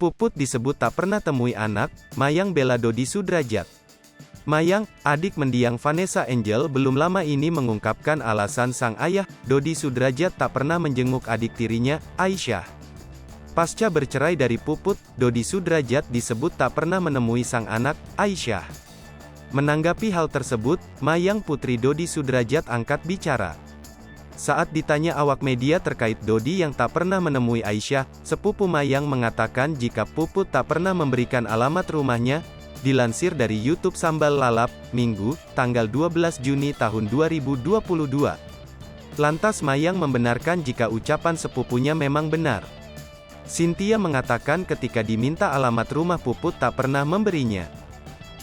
Puput disebut tak pernah temui anak, Mayang bela Dodi Sudrajat. Mayang, adik mendiang Vanessa Angel belum lama ini mengungkapkan alasan sang ayah, Dodi Sudrajat tak pernah menjenguk adik tirinya, Aisyah. Pasca bercerai dari Puput, Dodi Sudrajat disebut tak pernah menemui sang anak, Aisyah. Menanggapi hal tersebut, Mayang putri Dodi Sudrajat angkat bicara. Saat ditanya awak media terkait Dodi yang tak pernah menemui Aisyah, sepupu Mayang mengatakan jika Puput tak pernah memberikan alamat rumahnya. Dilansir dari YouTube Sambal Lalap, Minggu, tanggal 12 Juni tahun 2022. Lantas Mayang membenarkan jika ucapan sepupunya memang benar. Cynthia mengatakan ketika diminta alamat rumah Puput tak pernah memberinya.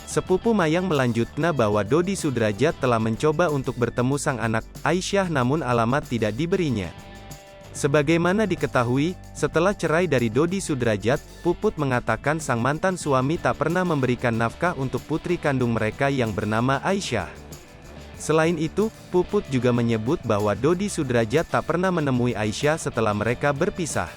Sepupu Mayang melanjutkan bahwa Dodi Sudrajat telah mencoba untuk bertemu sang anak, Aisyah, namun alamat tidak diberinya. Sebagaimana diketahui, setelah cerai dari Dodi Sudrajat, Puput mengatakan sang mantan suami tak pernah memberikan nafkah untuk putri kandung mereka yang bernama Aisyah. Selain itu, Puput juga menyebut bahwa Dodi Sudrajat tak pernah menemui Aisyah setelah mereka berpisah.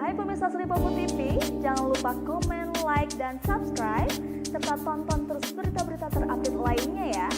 Hai pemirsa Sri Popo TV, jangan lupa komen, like, dan subscribe, serta tonton terus berita-berita terupdate lainnya ya.